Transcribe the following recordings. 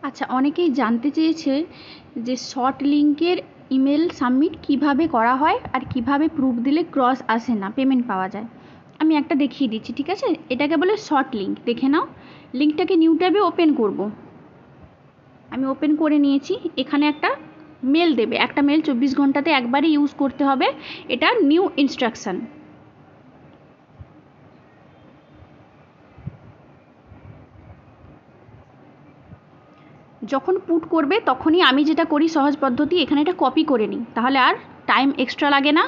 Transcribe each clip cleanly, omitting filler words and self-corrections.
আচ্ছা, অনেকেই জানতে চেয়েছে যে শর্ট লিঙ্কের ইমেল সাবমিট কিভাবে করা হয় আর কিভাবে প্রুফ দিলে ক্রস আসে না, পেমেন্ট পাওয়া যায়। আমি একটা দেখিয়ে দিচ্ছি, ঠিক আছে? এটাকে বলে শর্ট লিঙ্ক। দেখে নাও, লিঙ্কটাকে নিউ ট্যাবে ওপেন করব। আমি ওপেন করে নিয়েছি। এখানে একটা মেল দেবে, একটা মেল 24 ঘন্টাতে একবারই ইউজ করতে হবে। এটা নিউ ইনস্ট্রাকশন। যখন পুট করবে তখনই আমি যেটা করি সহজ পদ্ধতি, এখানে এটা কপি করে নিই, তাহলে আর টাইম এক্সট্রা লাগে না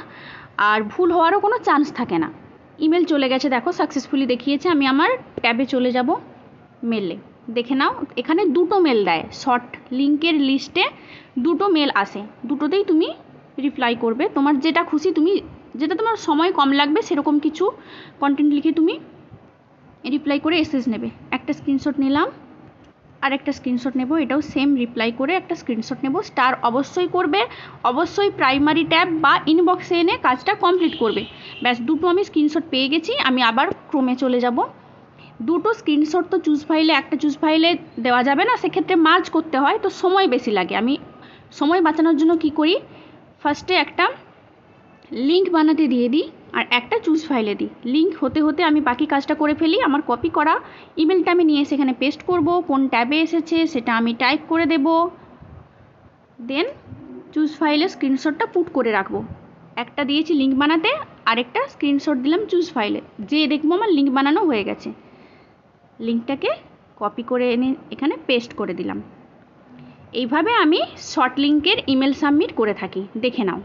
আর ভুল হওয়ারও কোনো চান্স থাকে না। ইমেল চলে গেছে, দেখো সাকসেসফুলি দেখিয়েছে। আমি আমার ট্যাবে চলে যাব, মেলে দেখে নাও, এখানে দুটো মেল দেয়। শর্ট লিঙ্কের লিস্টে দুটো মেল আসে, দুটোতেই তুমি রিপ্লাই করবে। তোমার যেটা খুশি, তুমি যেটা তোমার সময় কম লাগবে সেরকম কিছু কন্টেন্ট লিখে তুমি রিপ্লাই করে এসএস নেবে। একটা স্ক্রিনশট নিলাম, আর একটা স্ক্রিনশট নেব, এটাও সেম রিপ্লাই করে একটা স্ক্রিনশট নেব। স্টার অবশ্যই করবে, অবশ্যই প্রাইমারি ট্যাব বা ইনবক্সে এনে কাজটা কমপ্লিট করবে। ব্যাস, দুটো আমি স্ক্রিনশট পেয়ে গেছি। আমি আবার ক্রোমে চলে যাব। দুটো স্ক্রিনশট তো চুজ ফাইলে, একটা চুজ ফাইলে দেওয়া যাবে না, সেক্ষেত্রে মার্জ করতে হয়, তো সময় বেশি লাগে। আমি সময় বাঁচানোর জন্য কি করি, ফার্স্টে একটা লিঙ্ক বানাতে দিয়ে দিই আর একটা চুজ ফাইলে দিই। লিঙ্ক হতে হতে আমি বাকি কাজটা করে ফেলি। আমার কপি করা ইমেলটা আমি নিয়ে সেখানে পেস্ট করব, কোন ট্যাবে এসেছে সেটা আমি টাইপ করে দেব, দেন চুজ ফাইলে স্ক্রিনশটটা পুট করে রাখবো। একটা দিয়েছি লিঙ্ক বানাতে, আরেকটা স্ক্রিনশট দিলাম চুজ ফাইলে, যে দেখবো আমার লিঙ্ক বানানো হয়ে গেছে। লিঙ্কটাকে কপি করে এনে এখানে পেস্ট করে দিলাম। এইভাবে আমি শর্ট লিঙ্কের ইমেল সাবমিট করে থাকি, দেখে নাও।